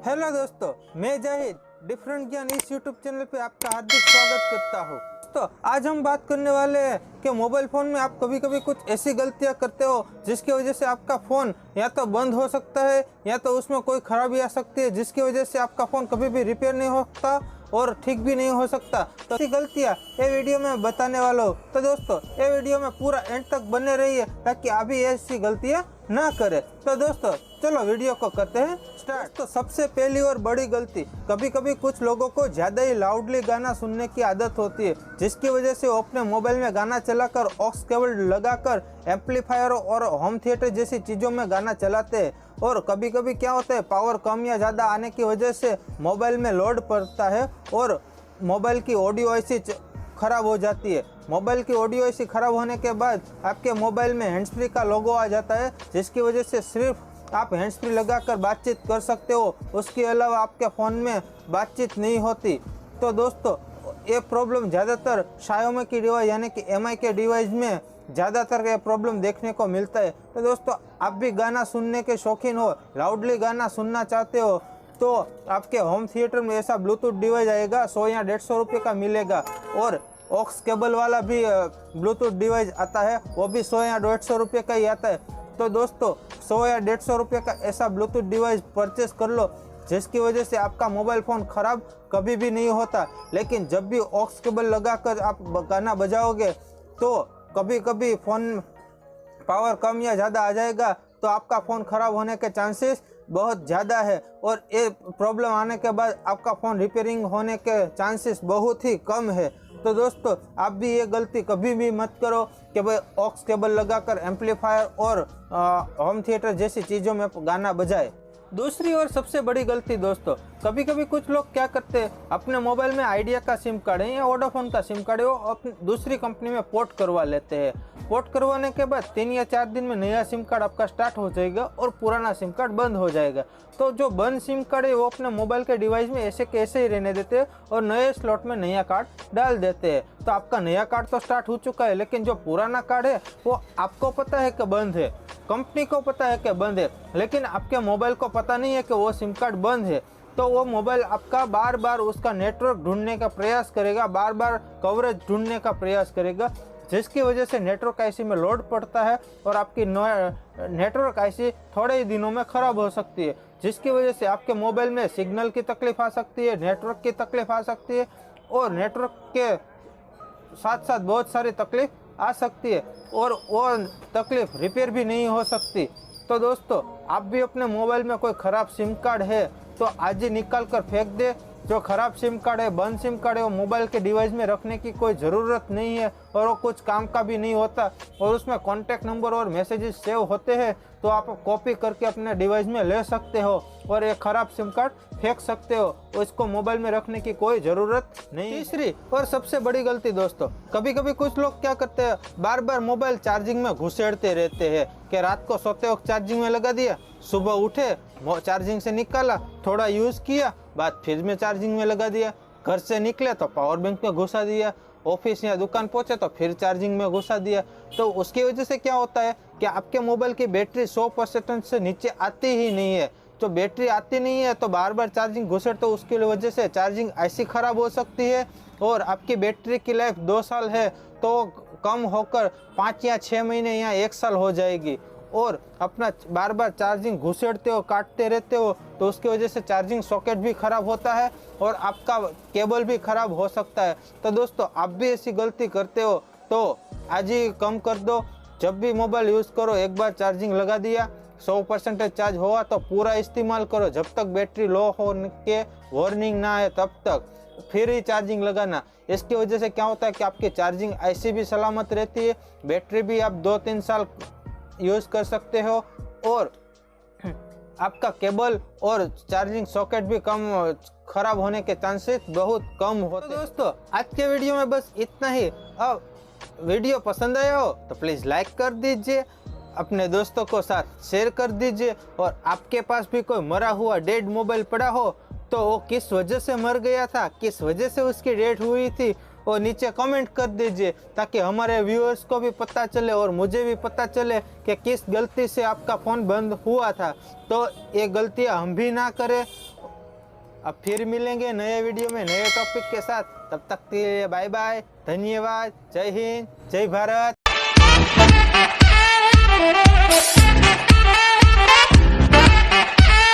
Hello दोस्तों, मैं Zahid different ज्ञान इस यूट्यूब चैनल पे आपका हार्दिक स्वागत करता हूँ। तो आज हम बात करने वाले हैं कि मोबाइल फ़ोन में आप कभी कभी कुछ ऐसी गलतियाँ करते हो जिसकी वजह से आपका फ़ोन या तो बंद हो सकता है या तो उसमें कोई खराबी आ सकती है, जिसकी वजह से आपका फ़ोन कभी भी रिपेयर नहीं होता और ठीक भी नहीं हो सकता। तो ऐसी गलतियाँ ये वीडियो में बताने वाला हूँ। तो दोस्तों, ये वीडियो में पूरा एंड तक बने रहिए ताकि आप भी ऐसी गलतियाँ ना करें। तो दोस्तों चलो वीडियो को करते हैं स्टार्ट। तो सबसे पहली और बड़ी गलती, कभी कभी कुछ लोगों को ज़्यादा ही लाउडली गाना सुनने की आदत होती है, जिसकी वजह से वो अपने मोबाइल में गाना चलाकर ऑक्स केबल लगाकर एम्पलीफायर और होम थिएटर जैसी चीज़ों में गाना चलाते हैं। और कभी कभी क्या होता है, पावर कम या ज़्यादा आने की वजह से मोबाइल में लोड पड़ता है और मोबाइल की ऑडियो ऐसी ख़राब हो जाती है। मोबाइल की ऑडियो ऐसी ख़राब होने के बाद आपके मोबाइल में हैंड्स फ्री का लोगो आ जाता है, जिसकी वजह से सिर्फ आप हैंड्स फ्री लगाकर बातचीत कर सकते हो, उसके अलावा आपके फ़ोन में बातचीत नहीं होती। तो दोस्तों, ये प्रॉब्लम ज़्यादातर शाओमी की डिवाइस यानी कि एमआई के डिवाइस में ज़्यादातर ये प्रॉब्लम देखने को मिलता है। तो दोस्तों, आप भी गाना सुनने के शौकीन हो, लाउडली गाना सुनना चाहते हो, तो आपके होम थिएटर में ऐसा ब्लूटूथ डिवाइस आएगा, 100 या 150 रुपये का मिलेगा। और ऑक्स केबल वाला भी ब्लूटूथ डिवाइस आता है, वो भी 100 या 150 रुपये का ही आता है। तो दोस्तों, 100 या 150 रुपये का ऐसा ब्लूटूथ डिवाइस परचेस कर लो, जिसकी वजह से आपका मोबाइल फ़ोन ख़राब कभी भी नहीं होता। लेकिन जब भी ऑक्स केबल लगाकर आप गाना बजाओगे तो कभी कभी फ़ोन पावर कम या ज़्यादा आ जाएगा, तो आपका फ़ोन ख़राब होने के चांसेस बहुत ज़्यादा है। और ये प्रॉब्लम आने के बाद आपका फ़ोन रिपेयरिंग होने के चांसेस बहुत ही कम है। तो दोस्तों, आप भी ये गलती कभी भी मत करो कि भाई ऑक्स केबल लगाकर एम्पलीफायर और होम थिएटर जैसी चीज़ों में गाना बजाए। दूसरी और सबसे बड़ी गलती दोस्तों, कभी कभी कुछ लोग क्या करते हैं, अपने मोबाइल में आइडिया का सिम कार्ड है या वोडाफोन का सिम कार्ड है, वो अपनी दूसरी कंपनी में पोर्ट करवा लेते हैं। पोर्ट करवाने के बाद 3 या 4 दिन में नया सिम कार्ड आपका स्टार्ट हो जाएगा और पुराना सिम कार्ड बंद हो जाएगा। तो जो बंद सिम कार्ड है वो अपने मोबाइल के डिवाइस में ऐसे कैसे ही रहने देते हैं और नए स्लॉट में नया कार्ड डाल देते हैं। तो आपका नया कार्ड तो स्टार्ट हो चुका है, लेकिन जो पुराना कार्ड है वो आपको पता है कि बंद है, कंपनी को पता है कि बंद है, लेकिन आपके मोबाइल को पता नहीं है कि वो सिम कार्ड बंद है। तो वो मोबाइल आपका बार बार उसका नेटवर्क ढूंढने का प्रयास करेगा, बार बार कवरेज ढूंढने का प्रयास करेगा, जिसकी वजह से नेटवर्क आईसी में लोड पड़ता है और आपकी नेटवर्क आईसी थोड़े ही दिनों में ख़राब हो सकती है, जिसकी वजह से आपके मोबाइल में सिग्नल की तकलीफ आ सकती है, नेटवर्क की तकलीफ आ सकती है और नेटवर्क के साथ साथ बहुत सारी तकलीफ आ सकती है और वो तकलीफ रिपेयर भी नहीं हो सकती। तो दोस्तों, आप भी अपने मोबाइल में कोई ख़राब सिम कार्ड है तो आज ही निकाल कर फेंक दे। जो ख़राब सिम कार्ड है, बंद सिम कार्ड है, वो मोबाइल के डिवाइस में रखने की कोई ज़रूरत नहीं है और वो कुछ काम का भी नहीं होता और उसमें कॉन्टैक्ट नंबर और मैसेजेस सेव होते हैं, तो आप कॉपी करके अपने डिवाइस में ले सकते हो और एक ख़राब सिम कार्ड फेंक सकते हो, उसको मोबाइल में रखने की कोई ज़रूरत नहीं। तीसरी और सबसे बड़ी गलती दोस्तों, कभी कभी कुछ लोग क्या करते हैं, बार बार मोबाइल चार्जिंग में घुसेड़ते रहते हैं कि रात को सोते वक्त चार्जिंग में लगा दिया, सुबह उठे चार्जिंग से निकाला, थोड़ा यूज़ किया, बाद फिर में चार्जिंग में लगा दिया, घर से निकले तो पावर बैंक में घुसा दिया, ऑफिस या दुकान पहुंचे तो फिर चार्जिंग में घुसा दिया। तो उसकी वजह से क्या होता है कि आपके मोबाइल की बैटरी 100% से नीचे आती ही नहीं है। तो बैटरी आती नहीं है तो बार बार चार्जिंग घुसे, तो उसकी वजह से चार्जिंग ऐसी ख़राब हो सकती है और आपकी बैटरी की लाइफ 2 साल है तो कम होकर 5 या 6 महीने या 1 साल हो जाएगी। और अपना बार बार चार्जिंग घुसेड़ते हो, काटते रहते हो, तो उसकी वजह से चार्जिंग सॉकेट भी ख़राब होता है और आपका केबल भी ख़राब हो सकता है। तो दोस्तों, आप भी ऐसी गलती करते हो तो आज ही कम कर दो। जब भी मोबाइल यूज़ करो, एक बार चार्जिंग लगा दिया, 100% चार्ज हुआ तो पूरा इस्तेमाल करो, जब तक बैटरी लो होने के वार्निंग ना आए तब तक फिर ही चार्जिंग लगाना। इसकी वजह से क्या होता है कि आपकी चार्जिंग ऐसी भी सलामत रहती है, बैटरी भी आप 2-3 साल यूज़ कर सकते हो और आपका केबल और चार्जिंग सॉकेट भी कम ख़राब होने के चांसेस बहुत कम होते हैं। तो दोस्तों, आज के वीडियो में बस इतना ही। अब वीडियो पसंद आया हो तो प्लीज़ लाइक कर दीजिए, अपने दोस्तों को साथ शेयर कर दीजिए और आपके पास भी कोई मरा हुआ डेड मोबाइल पड़ा हो तो वो किस वजह से मर गया था, किस वजह से उसकी डेथ हुई थी, और नीचे कमेंट कर दीजिए ताकि हमारे व्यूअर्स को भी पता चले और मुझे भी पता चले कि किस गलती से आपका फ़ोन बंद हुआ था। तो ये गलतियाँ हम भी ना करें अब फिर मिलेंगे नए वीडियो में नए टॉपिक के साथ। तब तक के लिए बाय बाय, धन्यवाद, जय हिंद, जय भारत।